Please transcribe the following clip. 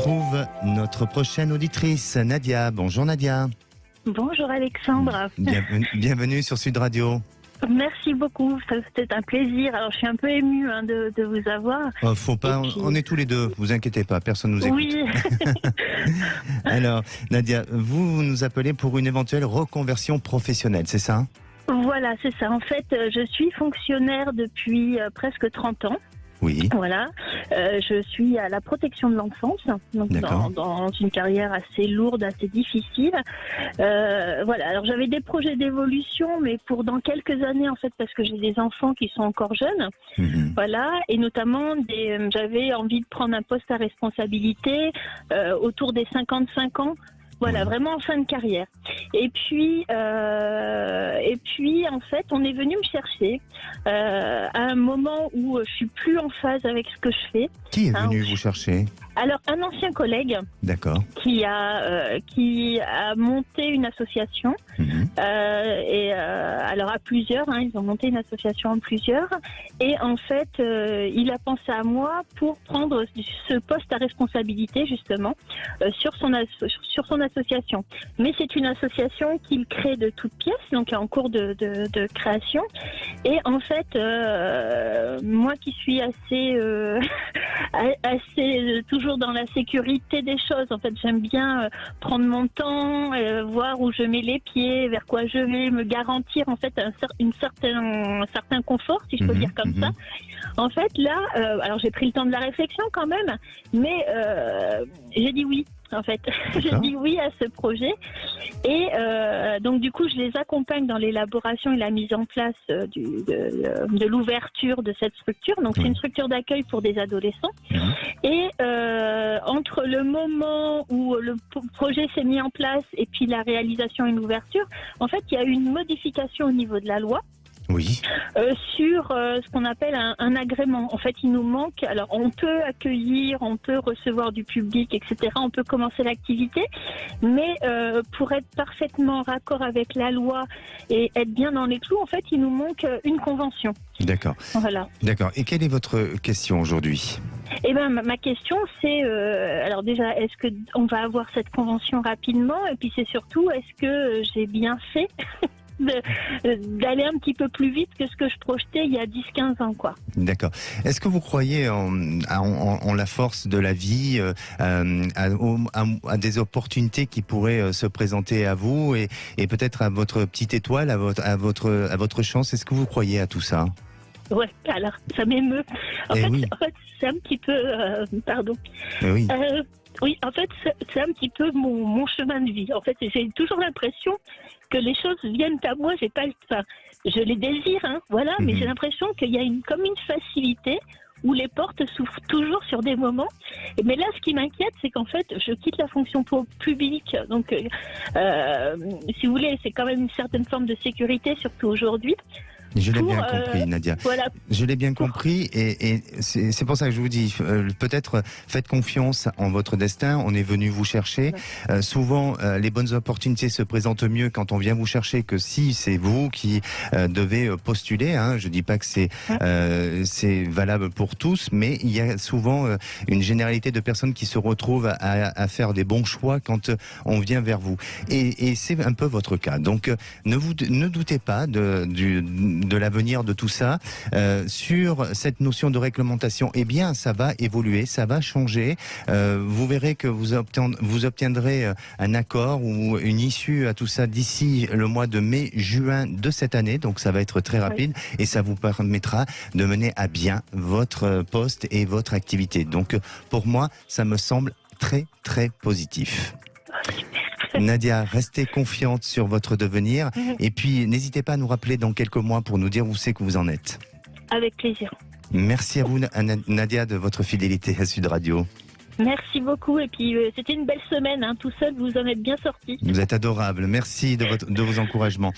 retrouve notre prochaine auditrice, Nadia. Bonjour Nadia. Bonjour Alexandre. Bienvenue sur Sud Radio. Merci beaucoup, c'était un plaisir. Alors je suis un peu émue de vous avoir. Faut pas, puis... on est tous les deux, vous inquiétez pas, personne nous écoute. Oui. Alors Nadia, vous nous appelez pour une éventuelle reconversion professionnelle, c'est ça ? Voilà, c'est ça. En fait, je suis fonctionnaire depuis presque 30 ans. Oui. Voilà, je suis à la protection de l'enfance, donc dans une carrière assez lourde, assez difficile. Voilà, alors j'avais des projets d'évolution, mais pour dans quelques années en fait, parce que j'ai des enfants qui sont encore jeunes. Voilà, et notamment j'avais envie de prendre un poste à responsabilité autour des 55 ans. Voilà, vraiment en fin de carrière. Et puis, en fait, on est venu me chercher à un moment où je suis plus en phase avec ce que je fais. Qui est venu vous chercher ? Alors, un ancien collègue qui a monté une association. Alors à plusieurs, ils ont monté une association en plusieurs. Et en fait, il a pensé à moi pour prendre ce poste à responsabilité, justement, sur son association. Mais c'est une association qu'il crée de toutes pièces, donc en cours de création. Et en fait, moi qui suis assez toujours dans la sécurité des choses, en fait, j'aime bien prendre mon temps, voir où je mets les pieds, vers quoi je vais, me garantir en fait un certain confort, si je peux dire comme ça. En fait, là, alors j'ai pris le temps de la réflexion quand même, mais j'ai dit oui. En fait, j'ai dit oui à ce projet et donc du coup je les accompagne dans l'élaboration et la mise en place de l'ouverture de cette structure. Donc c'est une structure d'accueil pour des adolescents et entre le moment où le projet s'est mis en place et puis la réalisation et l'ouverture, en fait il y a eu une modification au niveau de la loi. Oui. Sur ce qu'on appelle un agrément. En fait, il nous manque. Alors, on peut accueillir, on peut recevoir du public, etc. On peut commencer l'activité, mais pour être parfaitement raccord avec la loi et être bien dans les clous, en fait, il nous manque une convention. D'accord. Voilà. D'accord. Et quelle est votre question aujourd'hui ? Eh ben, ma question, c'est alors déjà, est-ce que on va avoir cette convention rapidement ? Et puis, c'est surtout, est-ce que j'ai bien fait d'aller un petit peu plus vite que ce que je projetais il y a 10-15 ans, quoi. D'accord. Est-ce que vous croyez en la force de la vie, à des opportunités qui pourraient se présenter à vous et peut-être à votre petite étoile, à votre chance ? Est-ce que vous croyez à tout ça ? Ouais, alors ça m'émeut. En fait, c'est un petit peu... pardon. Oui. Oui, en fait, c'est un petit peu mon chemin de vie. En fait, j'ai toujours l'impression que les choses viennent à moi. Je les désire, voilà, mais j'ai l'impression qu'il y a comme une facilité où les portes s'ouvrent toujours sur des moments. Mais là, ce qui m'inquiète, c'est qu'en fait, je quitte la fonction publique. Donc, si vous voulez, c'est quand même une certaine forme de sécurité, surtout aujourd'hui. Je l'ai bien compris, Nadia. Voilà. Je l'ai bien compris et c'est pour ça que je vous dis, peut-être faites confiance en votre destin. On est venu vous chercher. Souvent, les bonnes opportunités se présentent mieux quand on vient vous chercher que si c'est vous qui devez postuler. Je dis pas que c'est valable pour tous, mais il y a souvent une généralité de personnes qui se retrouvent à faire des bons choix quand on vient vers vous. Et c'est un peu votre cas. Donc, ne doutez pas de l'avenir de tout ça. Sur cette notion de réglementation, eh bien, ça va évoluer, ça va changer. Vous verrez que vous obtiendrez un accord ou une issue à tout ça d'ici le mois de mai-juin de cette année. Donc, ça va être très rapide et ça vous permettra de mener à bien votre poste et votre activité. Donc, pour moi, ça me semble très, très positif. Nadia, restez confiante sur votre devenir et puis n'hésitez pas à nous rappeler dans quelques mois pour nous dire où c'est que vous en êtes. Avec plaisir. Merci à vous Nadia de votre fidélité à Sud Radio. Merci beaucoup et puis c'était une belle semaine, tout seul vous en êtes bien sortis. Vous êtes adorable, merci de vos encouragements.